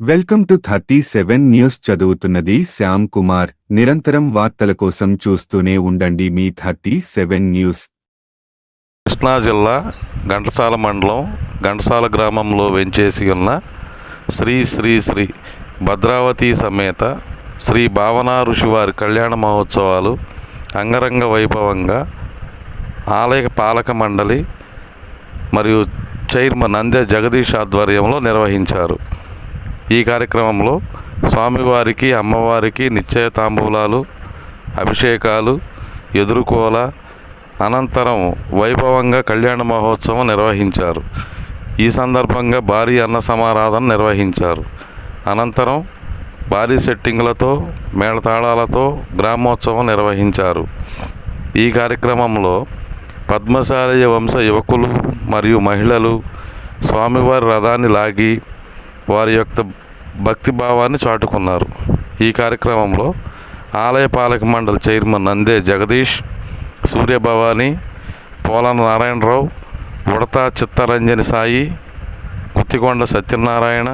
Welcome to 37 news. చదువుతున్నది శ్యామ్ కుమార్. నిరంతరం వార్తల కోసం చూస్తూనే ఉండండి మీ 37 న్యూస్. కృష్ణా జిల్లా ఘంటసాల మండలం ఘంటసాల గ్రామంలో వెంచేసి ఉన్న శ్రీ శ్రీ శ్రీ భద్రావతి సమేత శ్రీ భావనా ఋషివారి కళ్యాణ మహోత్సవాలు అంగరంగ వైభవంగా ఆలయ పాలక మండలి మరియు చైర్మన్ నందే జగదీష్ ఆధ్వర్యంలో నిర్వహించారు. ఈ కార్యక్రమంలో స్వామివారికి అమ్మవారికి నిశ్చయ తాంబూలాలు, అభిషేకాలు, ఎదురుకోల అనంతరం వైభవంగా కళ్యాణ మహోత్సవం నిర్వహించారు. ఈ సందర్భంగా భారీ అన్న సమారాధన నిర్వహించారు. అనంతరం భారీ సెట్టింగులతో మేళతాళాలతో గ్రామోత్సవం నిర్వహించారు. ఈ కార్యక్రమంలో పద్మశాలీయ వంశ యువకులు మరియు మహిళలు స్వామివారి రథాన్ని లాగి వారి యొక్క భక్తిభావాన్ని చాటుకున్నారు. ఈ కార్యక్రమంలో ఆలయ పాలక మండలి చైర్మన్ నందే జగదీష్, సూర్యభవాని, పోలన నారాయణరావు, ఉడతా చిత్తరంజని సాయి, కుత్తికొండ సత్యనారాయణ,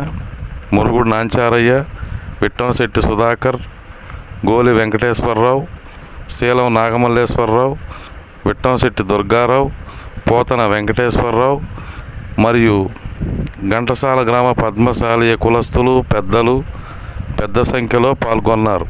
మురుగుడు నాంచారయ్య, విట్టంశెట్టి సుధాకర్, గోలి వెంకటేశ్వరరావు, శీలం నాగమల్లేశ్వరరావు, విట్టంశెట్టి దుర్గారావు, పోతన వెంకటేశ్వరరావు మరియు ఘంటసాల గ్రామ పద్మశాలీయ కులస్తులు పెద్దలు పెద్ద సంఖ్యలో పాల్గొన్నారు.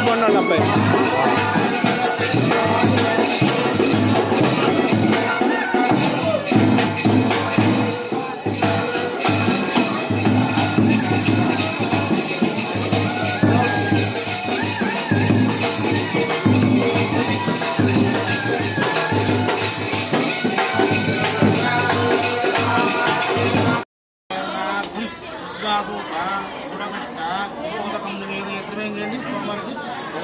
వాళ్ళ అబ్బాయి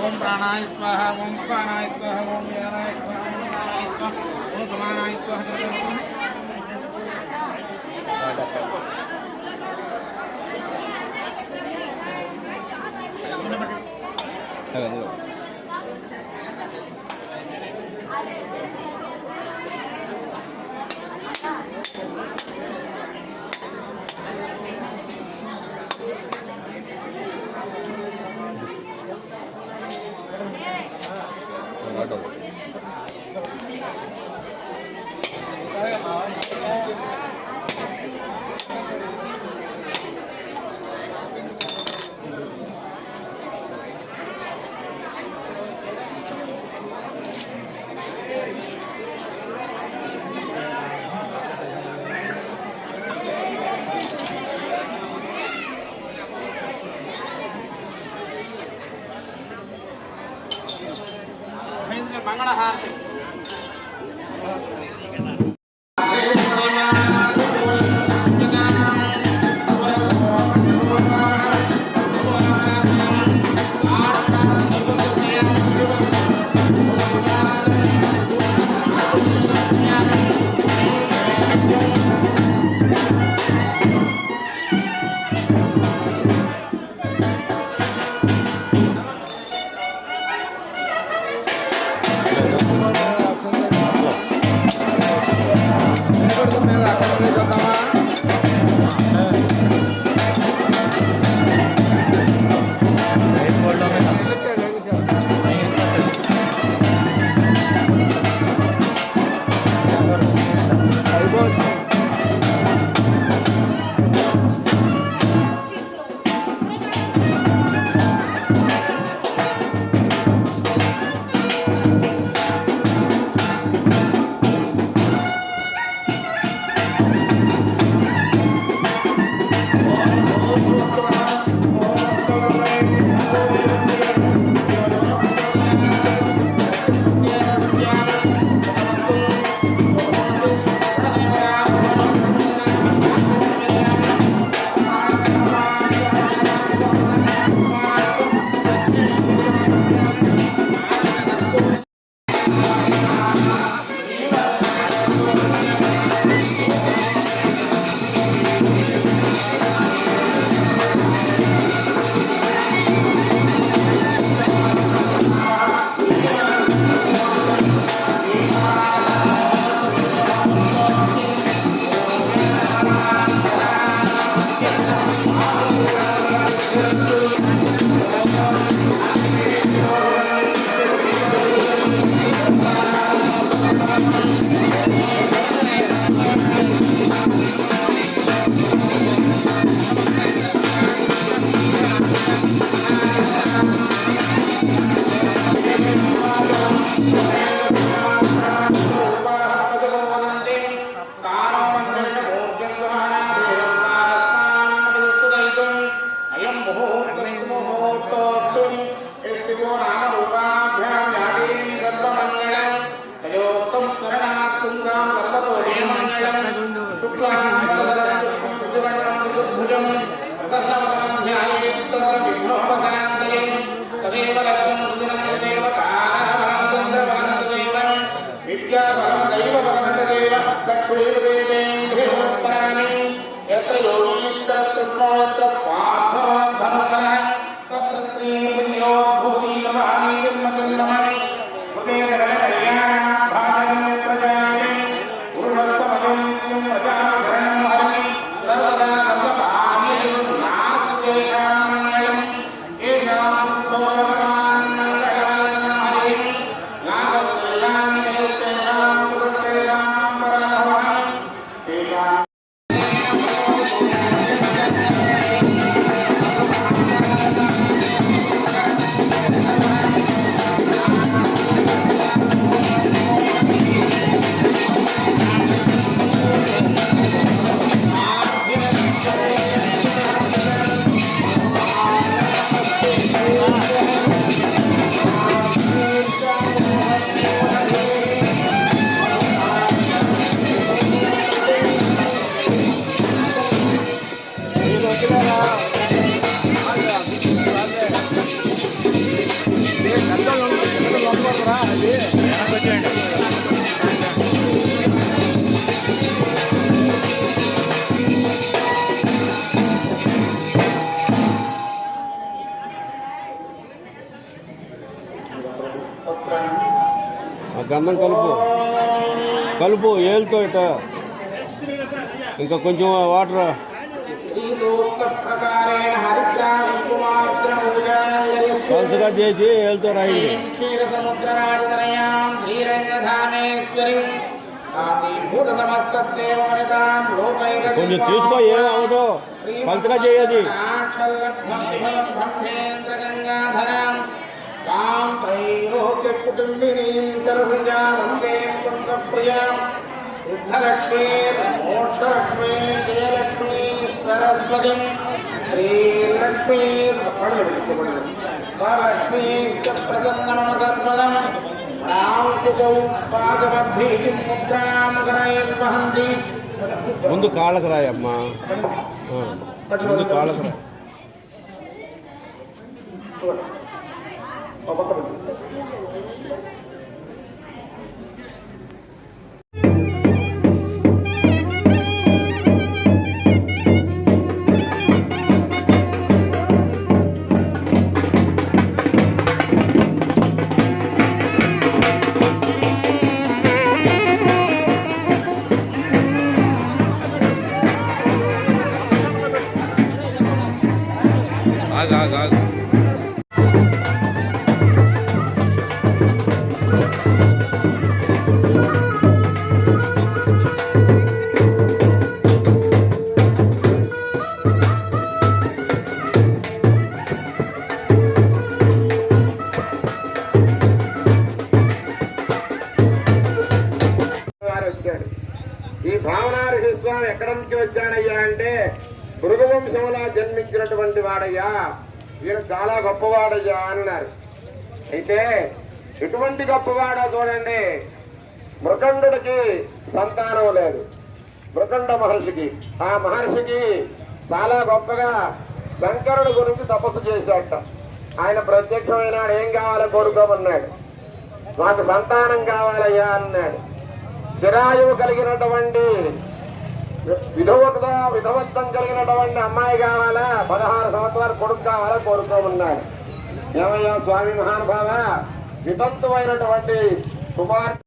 ओम प्राणाय स्वाहा ओम अपानाय स्वाहा ओम व्यानाय स्वाहा ओम प्राणाय स्वाहा ओम समानाय स्वाहा मंगलहारति గంధం కలుపు కలుపు ఏలుతో ఇట ఇంకా కొంచెం వాటర్ పలుచగా చేసి ఏలుతో రాయి కొంచెం తీసుకో ఏం అవ్వదు పలుచగా చేయది సిద్ధలక్ష్మీ మోక్షలక్ష్మీ జయలక్ష్మీ సరస్వతి శ్రీలక్ష్మీ వరలక్ష్మీ ప్రసన్నమసత్పదం ముద్రాంకరైర్వహంతి. ముందు కాళ్ళకు రాయమ్మా, ముందు కాళ్ళకు రాయి. ఆగు ఆగు ఆగు. ఈ భావనార్హి స్వామి ఎక్కడి నుంచి వచ్చాడయ్యా అంటే భృగువంశంలో జన్మించినటువంటి వాడయ్యా, ఈయన చాలా గొప్పవాడయ్యా అన్నారు. అయితే ఎటువంటి గొప్పవాడో చూడండి. మృకండుడికి సంతానం లేదు, మృకండ మహర్షికి. ఆ మహర్షికి చాలా గొప్పగా శంకరుడి గురించి తపస్సు చేశాట. ఆయన ప్రత్యక్షమైనాడు. ఏం కావాలో కోరుకోమన్నాడు. మాకు సంతానం కావాలయ్యా అన్నాడు. చిరాయువు కలిగినటువంటి విధవత్వం కలిగినటువంటి అమ్మాయి కావాలా, 16 సంవత్సరాలు కొడుకు కావాలా కోరుకోమన్నాడు. ఏమయ్యా స్వామి మహానుభావ, వితంతు అయినటువంటి కుమార్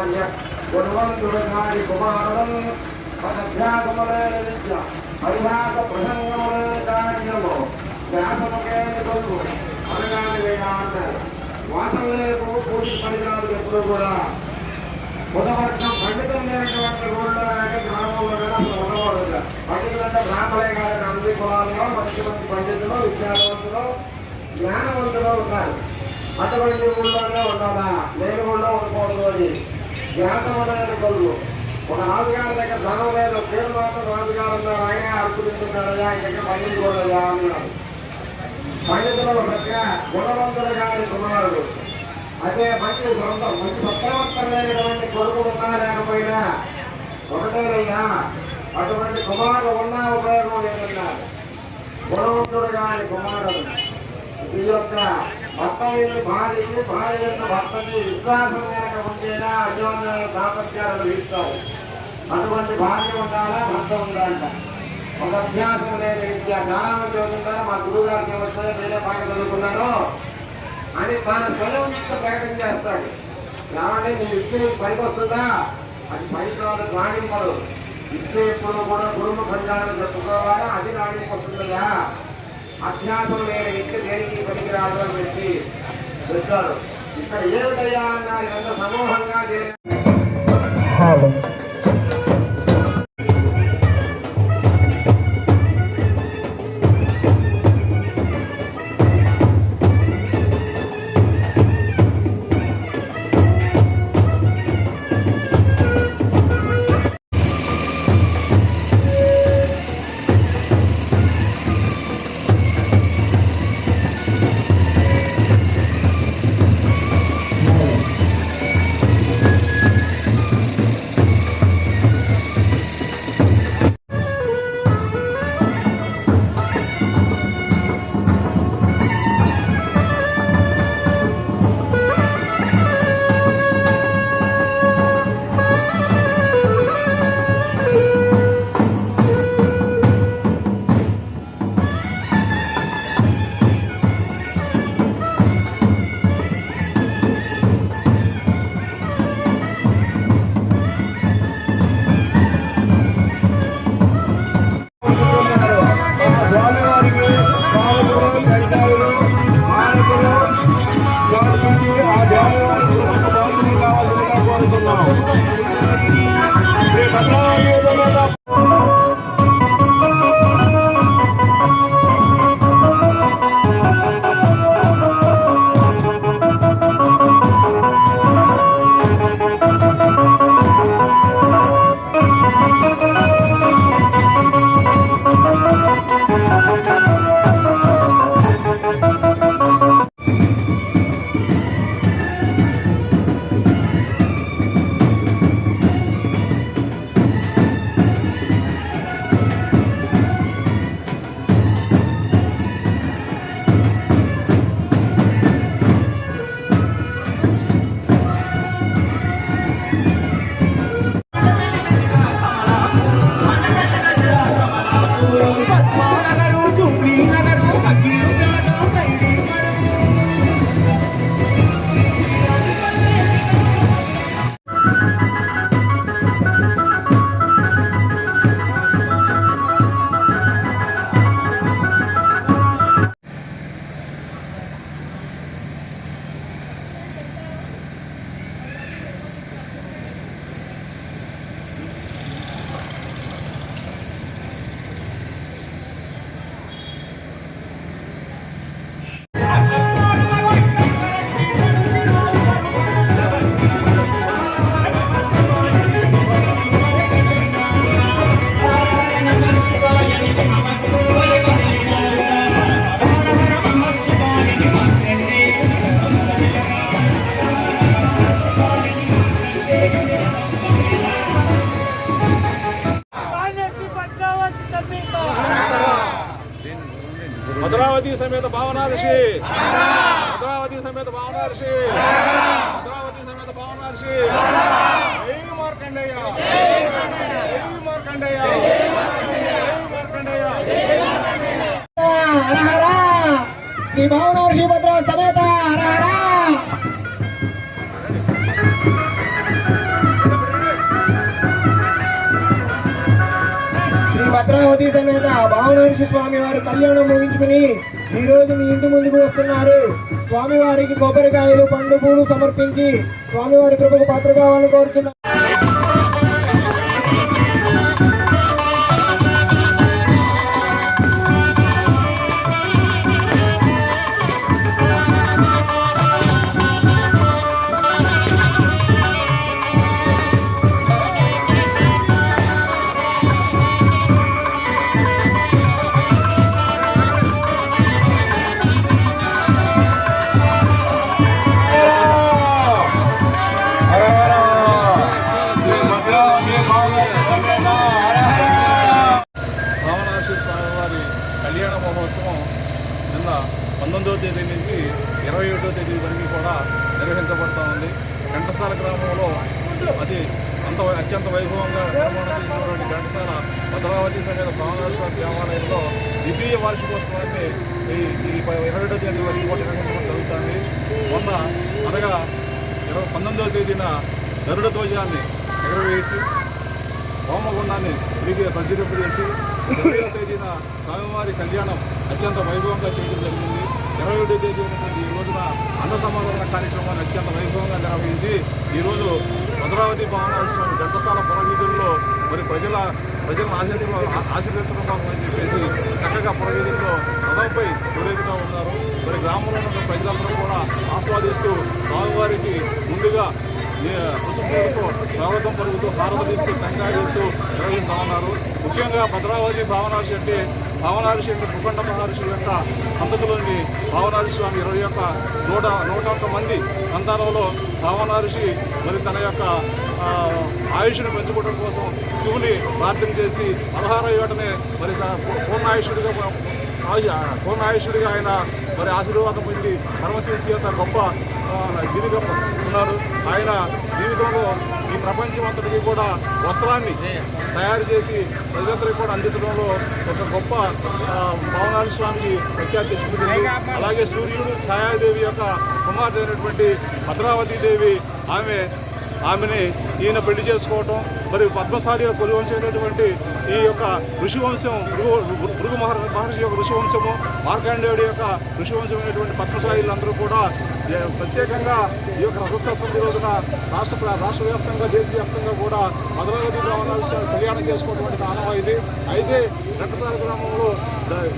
ఆచార్య గుణవంతుడధారి కుమారుడు అధ్యాసములైన విద్య అవినాశ ప్రసంగములైన కార్యము వ్యాసముకే కొలుగు అనగానే వేయాలన్నారు. వాసం లేకు పూజ పరికరాలు ఎప్పుడు కూడా బుధవర్గం పండితం లేనటువంటి ఊళ్ళో కానీ గ్రామంలో కానీ అసలు ఉండకూడదు. పండితులంటే బ్రాహ్మణే కానీ అన్ని కులాల్లో మంచి మంచి పండితులు విద్యావంతులు జ్ఞానవంతులు ఉన్నారు. అటువంటి ఊళ్ళోనే ఉండాలా, లేని ఊళ్ళో ఉండకూడదు. అది జ్ఞానమైన కొలుగు. ఒక రాజుగారి దగ్గర ధనం లేదు, పేరు మాత్రం రాజుగారు ఉన్నారు, ఆయన అడుగుతుంటారయ్యా, ఆయన దగ్గర పండించుకోలేదా అన్నారు. పండితులు ప్రత్యేక గుణవంతులు గారి కుమారుడు అదే మంచి సొంతం మంచి సత్యవంతమైనటువంటి కొడుకు ఉన్నా లేకపోయినా ఒకటేనయ్యా. అటువంటి కుమారుడు ఉన్నా ఉపయోగం లేదన్నారు. గుణవంతుడు గారి కుమారుడు ఈ యొక్క భర్త భార్యకి, భార్య యొక్క భర్తకి విశ్వాసం కనుక ఉంటేనా అన్యోన్య దాపత్యాలు ఇస్తారు. అటువంటి భార్య ఉండాలా, భర్త ఉండాలంట. ఒక అభ్యాసం లేని విద్య చాలా మంది చదువుతుంటారు. మా గురువు గారికి వస్తే వేరే పాట చదువుకున్నాను అని తాను స్వయం యొక్క ప్రకటన చేస్తాడు. కాబట్టి నీ విద్య పైకి వస్తుందా, అది పైకి రాదు, రాణింపదు. విద్య ఎప్పుడు కూడా గురువు ఖండాలను చెప్పుకోవాలా, అది రాణింపొస్తుందా. అభ్యాసం లేని విద్య దేనికి పనికిరాదు అని చెప్పి చెప్తారు. ఇక్కడ ఏమిటయ్యా అన్నారు, ఎంత సమూహంగా భద్రావతి సమేత భావనా ఋషి, భద్రావతి సమేత భావనా ఋషి, భద్రావతి సమేత భావనా ఋషి. జై మార్కండేయ, జై మార్కండేయ, జై మార్కండేయ. హర హర శ్రీ భావనా ఋషి భద్ర సమేత హర హర. భద్రావతి సమేత భావనాంశ స్వామి వారి కళ్యాణం ముగించుకుని ఈ రోజు మీ ఇంటి ముందుకు వస్తున్నారు. స్వామివారికి కొబ్బరికాయలు పండు పూలు సమర్పించి స్వామివారి కృపకు పాత్ర కావాలని కోరుచున్నారు. భావనాశి స్వామివారి కళ్యాణ మహోత్సవం నిన్న 19వ తేదీ నుంచి 21వ తేదీ వరకు కూడా నిర్వహించబడుతూ ఉంది. ఘంటసాల గ్రామంలో అది అత్యంత వైభవంగా నిర్మాణం చేసినటువంటి ఘంటసాల భద్రావతి సమేత భావనాశి స్వామి దేవాలయంలో ద్వితీయ వార్షికోత్సవాన్ని ఈ 21వ తేదీ వరకు కూడా నిర్వహించడం జరుగుతుంది. మొన్న అనగా 19వ తేదీన గరుడ ధ్వజాన్ని ఎగరవేసి హోమగుండాన్ని తిరిగి ప్రతిరూప చేసి 20వ తేదీన స్వామివారి కళ్యాణం అత్యంత వైభవంగా చేయడం జరిగింది. 21వ తేదీ ఈ రోజున అన్న సమాధాన కార్యక్రమాన్ని అత్యంత వైభవంగా నిర్వహించి ఈరోజు భద్రావతి భావనాశి స్వామి ఘంటసాల పురవీధుల్లో మరి ప్రజలను ఆశీర్వదించడం కోసం అని చెప్పేసి చక్కగా పురవీధుల్లో రథంపై ఊరేగుతూ ఉన్నారు. మరి గ్రామంలో ఉన్న ప్రజలందరూ కూడా ఆస్వాదిస్తూ స్వామివారికి ముందుగా పసుపుతో స్వాగతం పలుకుతూ హారతలిస్తూ టెంకాయిస్తూ నిర్వహిస్తూ ఉన్నారు. ముఖ్యంగా భద్రావతి భావనాశి అంటే భూఖండ మహర్షుల యొక్క సంతతిలోని భావనాశి స్వామి 101 మంది సంతానంలో భావనాశి మరి తన యొక్క ఆయుష్ను పెంచుకోవడం కోసం శివుని ప్రార్థన చేసి 16వ ఏటనే మరి పూర్ణాయుషుడిగా ఆయన మరి ఆశీర్వాదం పొంది పరమశివుడి యొక్క గొప్ప గిరిగా ఉన్నారు. ఆయన జీవితంలో ఈ ప్రపంచం అంతటికీ కూడా వస్త్రాన్ని తయారు చేసి ప్రజలందరికీ కూడా అందించడంలో ఒక గొప్ప భావనాశి స్వామికి ప్రఖ్యాతి తెచ్చుకుంటుంది. అలాగే సూర్యుడు ఛాయాదేవి యొక్క కుమార్తె అయినటువంటి భద్రావతి దేవి ఆమెని ఈయన పెళ్లి చేసుకోవటం, మరి పద్మశాలిగా కొలువంశమైనటువంటి ఈ యొక్క ఋషివంశం భృగు మహర్షి యొక్క ఋషివంశము, మార్కండేయుడి యొక్క ఋషివంశమైనటువంటి పద్మశాలీలందరూ కూడా ప్రత్యేకంగా ఈ యొక్క రథోత్సవం రోజున రాష్ట్ర వ్యాప్తంగా దేశవ్యాప్తంగా కూడా భద్రావతి భావనాశి కళ్యాణం చేసుకోవటువంటి ఆనవాయితీ. అయితే ఘంటసాల గ్రామంలో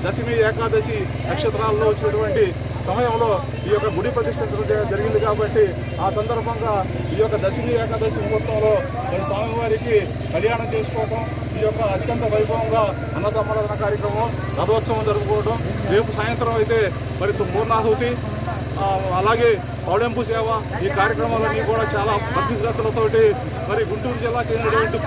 దశమి ఏకాదశి నక్షత్రాల్లో వచ్చినటువంటి సమయంలో ఈ యొక్క గుడి ప్రతిష్ఠించడం జరిగింది కాబట్టి ఆ సందర్భంగా ఈ యొక్క దశమి ఏకాదశి ముహూర్తంలో మరి స్వామివారికి కళ్యాణం చేసుకోవటం, ఈ యొక్క అత్యంత వైభవంగా అన్న సమారాధన కార్యక్రమం రథోత్సవం జరుపుకోవడం, రేపు సాయంత్రం అయితే మరి పూర్ణాహుతి అలాగే పౌడెంపు సేవ ఈ కార్యక్రమాలన్నీ కూడా చాలా భక్తి శ్రద్ధలతోటి మరి గుంటూరు జిల్లాకు చెందినటువంటి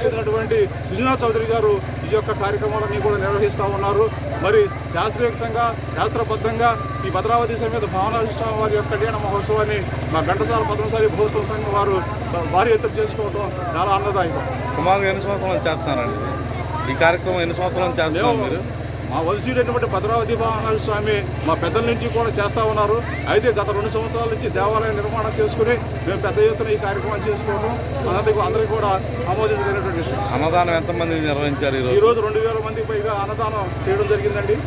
చెందినటువంటి సుజనా చౌదరి గారు ఈ యొక్క కార్యక్రమాలన్నీ కూడా నిర్వహిస్తూ ఉన్నారు. మరి శాస్త్రీయుక్తంగా శాస్త్రబద్ధంగా ఈ భద్రావతి సమేత భావనాశి స్వామి వారి యొక్క కళ్యాణ మహోత్సవాన్ని మా ఘంటసాల పద్మశాలి భూత్సవ సంఘం వారు భారీ ఎత్తున చేసుకోవడం చాలా ఆనందదాయకం. సుమారుగా ఎన్ని సంవత్సరాలు చేస్తున్నారండి ఈ కార్యక్రమం? ఎన్ని సంవత్సరాలు చేస్తున్నారు మీరు? మా వంశీయుడైనటువంటి భద్రావతి భావనాశి స్వామి మా పెద్దల నుంచి కూడా చేస్తూ ఉన్నారు. అయితే గత 2 సంవత్సరాల నుంచి దేవాలయం నిర్మాణం చేసుకుని మేము పెద్ద ఎత్తున ఈ కార్యక్రమం చేసుకోవడం అందరికీ కూడా ఆమోదించినటువంటి విషయం. అన్నదానం ఎంతమంది నిర్వహించారు ఈరోజు 2000 మందికి పైగా అన్నదానం చేయడం జరిగిందండి.